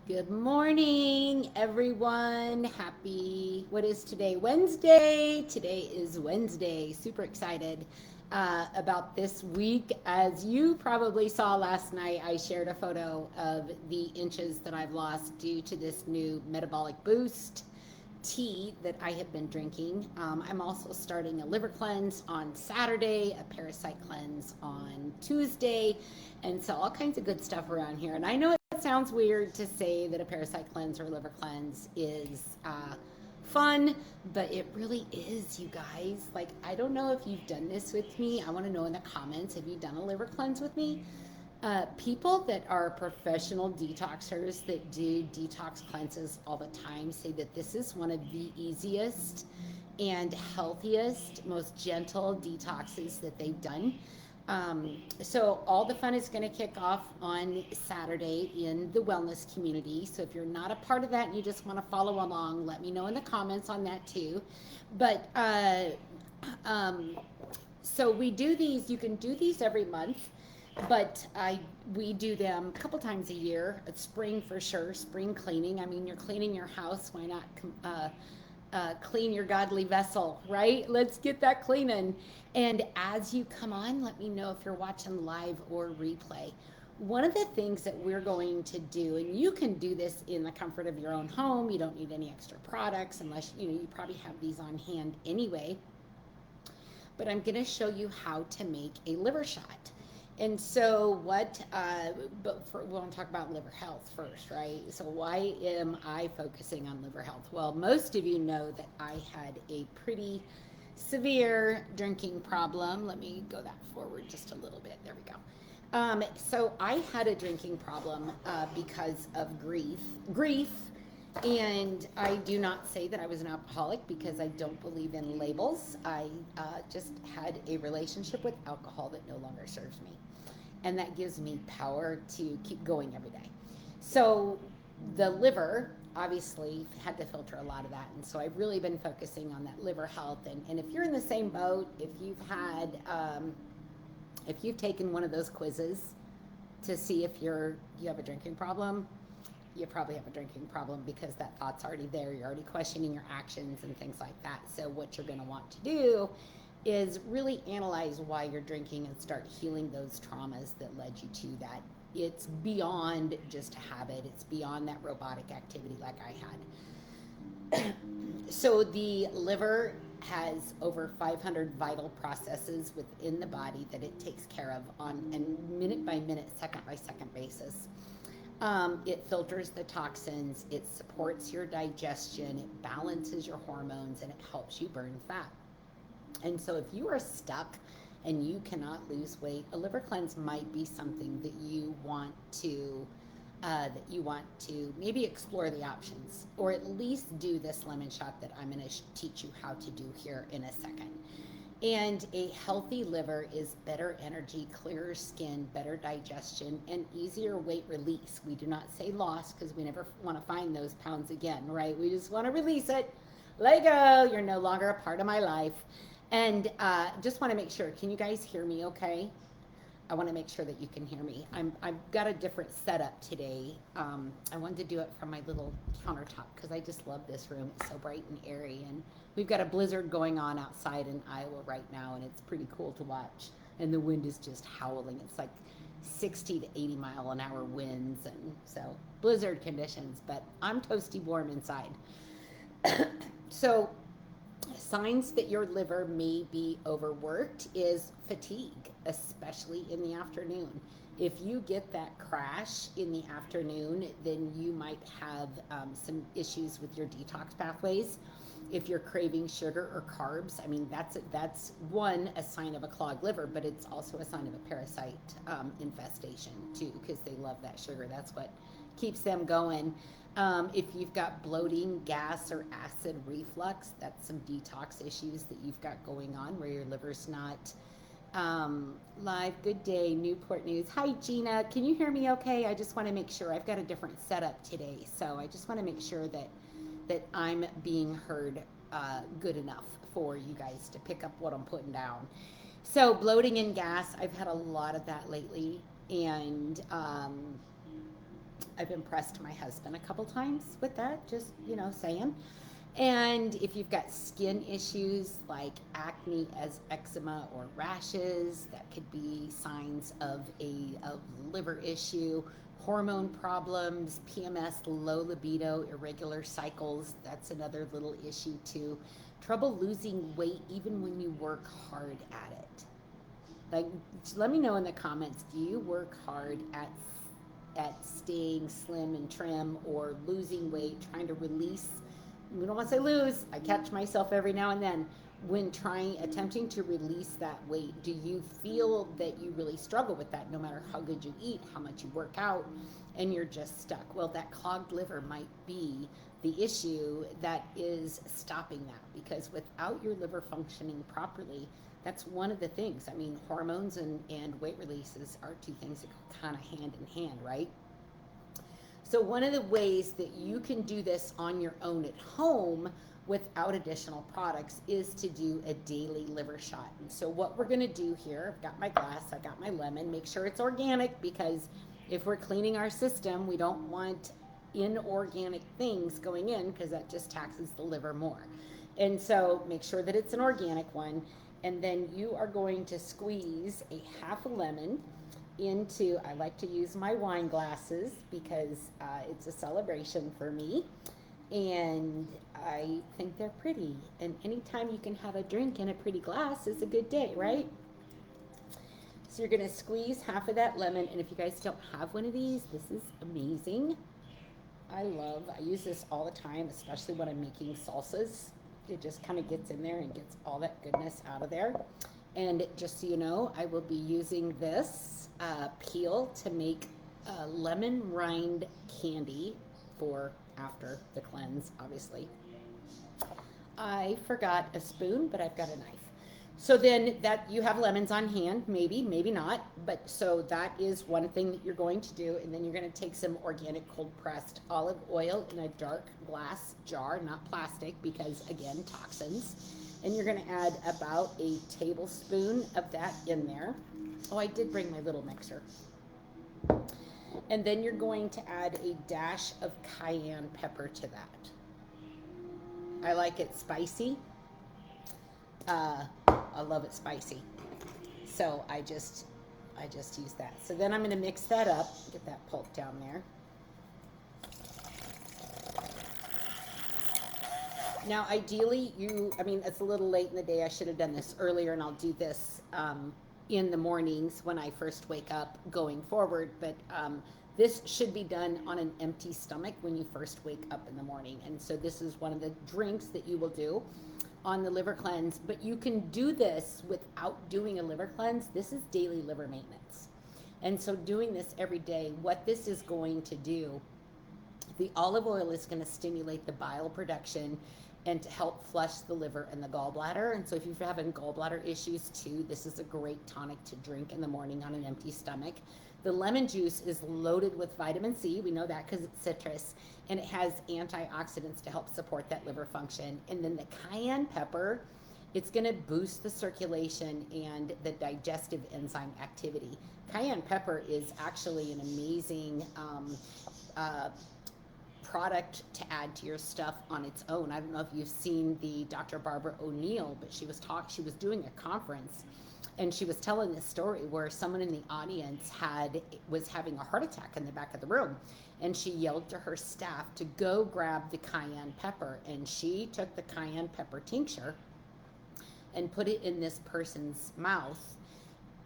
Good morning, everyone. What is today? Wednesday. Today is Wednesday. Super excited about this week. As you probably saw last night, I shared a photo of the inches that I've lost due to this new metabolic boost tea that I have been drinking. I'm also starting a liver cleanse on Saturday, a parasite cleanse on Tuesday, and so all kinds of good stuff around here. And I know it sounds weird to say that a parasite cleanse or liver cleanse is fun, but it really is, you guys. Like, I don't know if you've done this with me. I want to know in the comments, have you done a liver cleanse with me? People that are professional detoxers that do detox cleanses all the time say that this is one of the easiest and healthiest, most gentle detoxes that they've done. So all the fun is going to kick off on Saturday in the wellness community. So if you're not a part of that and you just want to follow along, let me know in the comments on that too. But um, so we do these. You can do these every month, but we do them a couple times a year. It's spring for sure. Spring cleaning. I mean, you're cleaning your house. Why not clean your godly vessel, right? Let's get that cleaning. And as you come on, let me know if you're watching live or replay. One of the things that we're going to do, and you can do this in the comfort of your own home. You don't need any extra products unless you probably have these on hand anyway. But I'm going to show you how to make a liver shot. And so we want to talk about liver health first, right? So why am I focusing on liver health? Well, most of you know that I had a pretty severe drinking problem. Let me go that forward just a little bit. There we go. So I had a drinking problem because of grief. And I do not say that I was an alcoholic because I don't believe in labels. I just had a relationship with alcohol that no longer serves me. And that gives me power to keep going every day. So the liver obviously had to filter a lot of that. And so I've really been focusing on that liver health. And if you're in the same boat, if you've taken one of those quizzes to see if you have a drinking problem, you probably have a drinking problem because that thought's already there. You're already questioning your actions and things like that. So what you're going to want to do is really analyze why you're drinking and start healing those traumas that led you to that. It's beyond just a habit. It's beyond that robotic activity like I had. So the liver has over 500 vital processes within the body that it takes care of on a minute by minute, second by second basis. It filters the toxins, it supports your digestion, it balances your hormones, and it helps you burn fat. And so if you are stuck and you cannot lose weight, a liver cleanse might be something that you want to maybe explore the options, or at least do this lemon shot that I'm going to teach you how to do here in a second. And a healthy liver is better energy, clearer skin, better digestion, and easier weight release. We do not say loss because we never want to find those pounds again, right? We just want to release it. Let go. You're no longer a part of my life. And just want to make sure, can you guys hear me okay? I want to make sure that you can hear me. I've got a different setup today. I wanted to do it from my little countertop because I just love this room. It's so bright and airy. And we've got a blizzard going on outside in Iowa right now, and it's pretty cool to watch. And the wind is just howling. It's like 60 to 80 mile an hour winds. And so blizzard conditions, but I'm toasty warm inside. So signs that your liver may be overworked is fatigue, especially in the afternoon. If you get that crash in the afternoon, then you might have some issues with your detox pathways. If you're craving sugar or carbs, I mean, that's a sign of a clogged liver, but it's also a sign of a parasite infestation too, because they love that sugar. That's what keeps them going. If you've got bloating, gas, or acid reflux, that's some detox issues that you've got going on where your liver's not live. Good day, Newport News. Hi, Gina. Can you hear me okay? I just want to make sure. I've got a different setup today, so I just want to make sure that I'm being heard good enough for you guys to pick up what I'm putting down. So bloating and gas, I've had a lot of that lately, and I've impressed my husband a couple times with that, just, saying. And if you've got skin issues like acne as eczema or rashes, that could be signs of a liver issue. Hormone problems, PMS, low libido, irregular cycles, that's another little issue too. Trouble losing weight even when you work hard at it. Like, let me know in the comments, do you work hard at staying slim and trim, or losing weight, trying to release? We don't want to say lose. I catch myself every now and then when attempting to release that weight. Do you feel that you really struggle with that no matter how good you eat, how much you work out, and you're just stuck? Well, that clogged liver might be the issue that is stopping that, because without your liver functioning properly, that's one of the things. I mean, hormones and weight releases are two things that go kind of hand in hand, right? So one of the ways that you can do this on your own at home without additional products is to do a daily liver shot. And so what we're going to do here, I've got my glass, I've got my lemon, make sure it's organic, because if we're cleaning our system, we don't want inorganic things going in, because that just taxes the liver more. And so make sure that it's an organic one. And then you are going to squeeze a half a lemon into, I like to use my wine glasses because it's a celebration for me, and I think they're pretty. And anytime you can have a drink in a pretty glass is a good day, right? So you're gonna squeeze half of that lemon, and if you guys don't have one of these, this is amazing. I use this all the time, especially when I'm making salsas. It just kind of gets in there and gets all that goodness out of there. And just so you know, I will be using this peel to make lemon rind candy for after the cleanse, obviously. I forgot a spoon, but I've got a knife. So then that you have lemons on hand, maybe not, but so that is one thing that you're going to do. And then you're going to take some organic cold pressed olive oil in a dark glass jar, not plastic, because again, toxins. And you're going to add about a tablespoon of that in there. Oh, I did bring my little mixer. And then you're going to add a dash of cayenne pepper to that. I like it spicy. I love it spicy. So I just use that. So then I'm going to mix that up, get that pulp down there. Now, ideally, it's a little late in the day. I should have done this earlier, and I'll do this in the mornings when I first wake up going forward. But this should be done on an empty stomach when you first wake up in the morning. And so this is one of the drinks that you will do on the liver cleanse. But you can do this without doing a liver cleanse. This is daily liver maintenance. And so doing this every day, what this is going to do, the olive oil is going to stimulate the bile production and to help flush the liver and the gallbladder. And so if you're having gallbladder issues too, this is a great tonic to drink in the morning on an empty stomach. The lemon juice is loaded with vitamin C. We know that because it's citrus, and it has antioxidants to help support that liver function. And then the cayenne pepper, it's going to boost the circulation and the digestive enzyme activity. Cayenne pepper is actually an amazing product to add to your stuff on its own. I don't know if you've seen the Dr. Barbara O'Neill, but she was doing a conference, and she was telling this story where someone in the audience was having a heart attack in the back of the room, and she yelled to her staff to go grab the cayenne pepper, and she took the cayenne pepper tincture and put it in this person's mouth,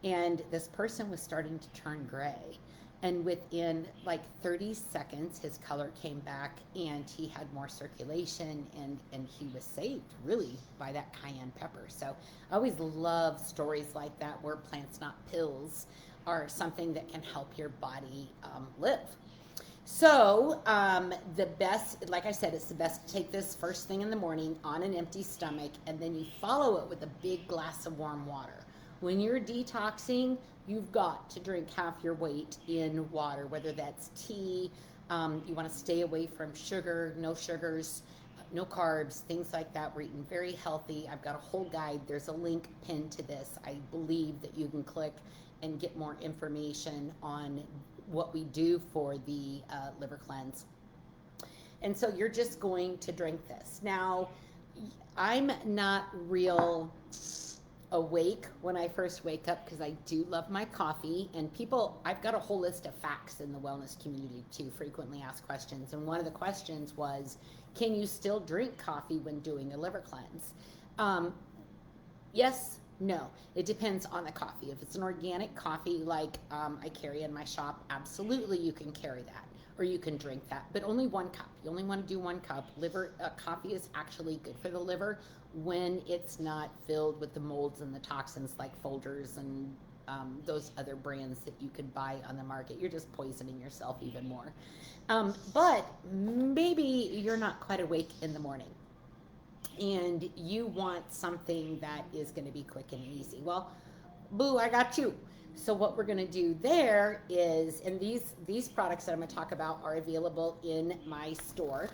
and this person was starting to turn gray. And within like 30 seconds, his color came back, and he had more circulation, and he was saved really by that cayenne pepper. So I always love stories like that where plants, not pills, are something that can help your body live. So the best, like I said, it's the best to take this first thing in the morning on an empty stomach, and then you follow it with a big glass of warm water. When you're detoxing, you've got to drink half your weight in water, whether that's tea. You want to stay away from sugar, no sugars, no carbs, things like that. We're eating very healthy. I've got a whole guide. There's a link pinned to this. I believe that you can click and get more information on what we do for the liver cleanse. And so you're just going to drink this. Now, I'm not real awake when I first wake up because I do love my coffee. And people, I've got a whole list of facts in the wellness community to frequently asked questions. And one of the questions was, can you still drink coffee when doing a liver cleanse? Yes, no. It depends on the coffee. If it's an organic coffee like I carry in my shop, absolutely you can carry that. Or you can drink that, but only 1 cup. You only want to do 1 cup. Coffee is actually good for the liver when it's not filled with the molds and the toxins like Folgers and those other brands that you could buy on the market. You're just poisoning yourself even more. But maybe you're not quite awake in the morning and you want something that is going to be quick and easy. Well, boo, I got you. So what we're going to do there is, and these products that I'm going to talk about are available in my store.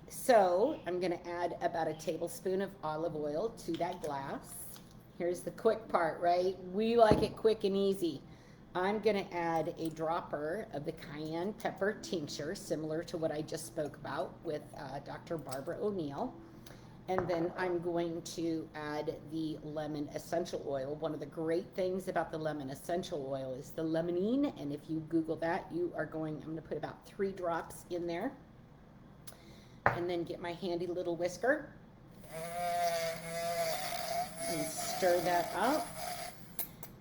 So I'm going to add about a tablespoon of olive oil to that glass. Here's the quick part, right? We like it quick and easy. I'm going to add a dropper of the cayenne pepper tincture, similar to what I just spoke about with Dr. Barbara O'Neill. And then I'm going to add the lemon essential oil. One of the great things about the lemon essential oil is the limonene. And if you Google that, I'm going to put about 3 drops in there. And then get my handy little whisker and stir that up.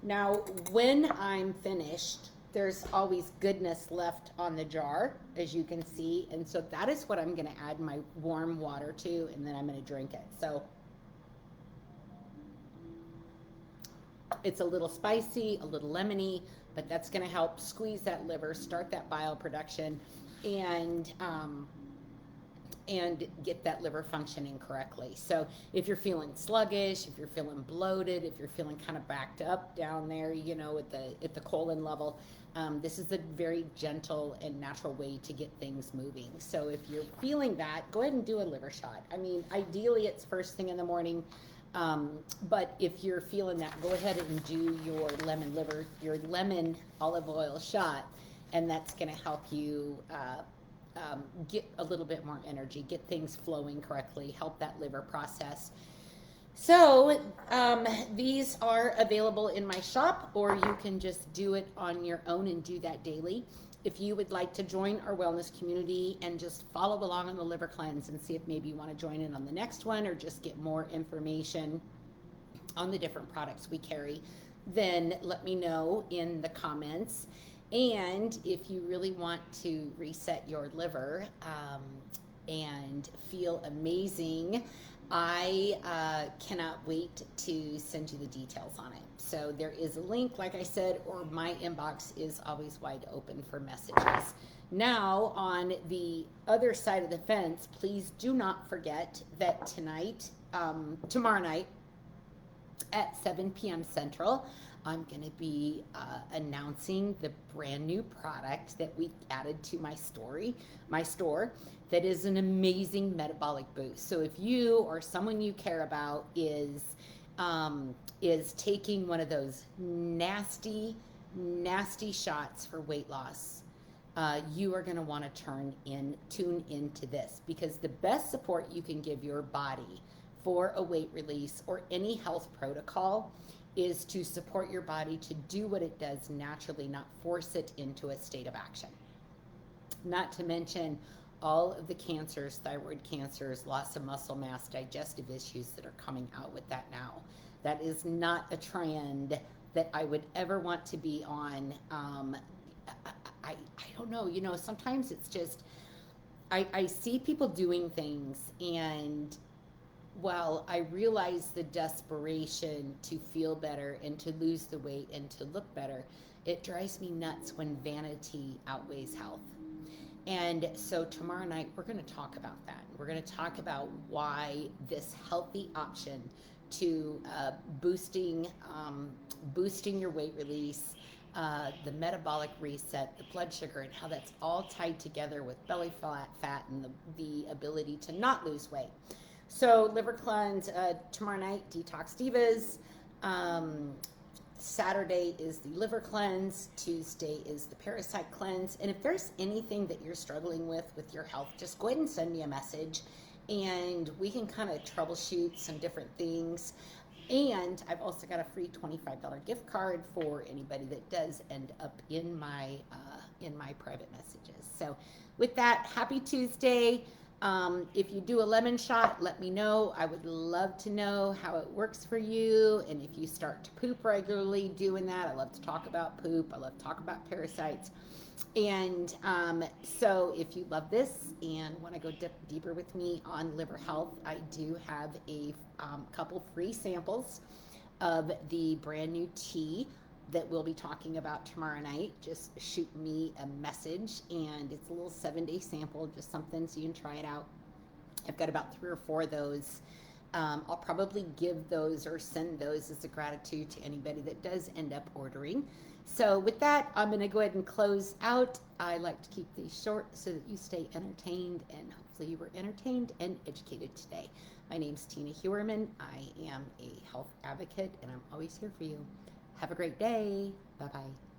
Now, when I'm finished, there's always goodness left on the jar, as you can see. And so that is what I'm going to add my warm water to, and then I'm going to drink it. So it's a little spicy, a little lemony, but that's going to help squeeze that liver, start that bile production, and get that liver functioning correctly. So if you're feeling sluggish, if you're feeling bloated, if you're feeling kind of backed up down there, you know, at the colon level, this is a very gentle and natural way to get things moving. So if you're feeling that, go ahead and do a liver shot. I mean, ideally it's first thing in the morning, but if you're feeling that, go ahead and do your lemon olive oil shot, and that's going to help you get a little bit more energy, get things flowing correctly, help that liver process. So these are available in my shop, or you can just do it on your own and do that daily. If you would like to join our wellness community and just follow along on the liver cleanse and see if maybe you want to join in on the next one or just get more information on the different products we carry, then let me know in the comments. And if you really want to reset your liver and feel amazing, I cannot wait to send you the details on it. So there is a link, like I said, or my inbox is always wide open for messages. Now, on the other side of the fence, please do not forget that tomorrow night at 7 p.m. Central, I'm going to be announcing the brand new product that we added to my store that is an amazing metabolic boost. So if you or someone you care about is taking one of those nasty shots for weight loss, you are going to want to tune into this, because the best support you can give your body for a weight release or any health protocol is to support your body to do what it does naturally, not force it into a state of action. Not to mention all of the cancers, thyroid cancers, loss of muscle mass, digestive issues that are coming out with that now. That is not a trend that I would ever want to be on. I don't know, you know, sometimes it's just, I see people doing things, and while I realize the desperation to feel better and to lose the weight and to look better, it drives me nuts when vanity outweighs health. And so tomorrow night, we're going to talk about that. We're going to talk about why this healthy option to boosting your weight release, the metabolic reset, the blood sugar, and how that's all tied together with belly fat and the ability to not lose weight. So liver cleanse tomorrow night, Detox Divas, Saturday is the liver cleanse, Tuesday is the parasite cleanse. And if there's anything that you're struggling with your health, just go ahead and send me a message and we can kind of troubleshoot some different things. And I've also got a free $25 gift card for anybody that does end up in my private messages. So with that, happy Tuesday. If you do a lemon shot, let me know. I would love to know how it works for you. And if you start to poop regularly doing that, I love to talk about poop. I love to talk about parasites. And so if you love this and want to go deeper with me on liver health, I do have a couple free samples of the brand new tea that we'll be talking about tomorrow night. Just shoot me a message, and it's a little 7-day sample, just something so you can try it out. I've got about 3 or 4 of those. I'll probably give those or send those as a gratitude to anybody that does end up ordering. So with that, I'm going to go ahead and close out. I like to keep these short so that you stay entertained, and hopefully you were entertained and educated today. My name's Tina Hewerman. I am a health advocate, and I'm always here for you. Have a great day. Bye-bye.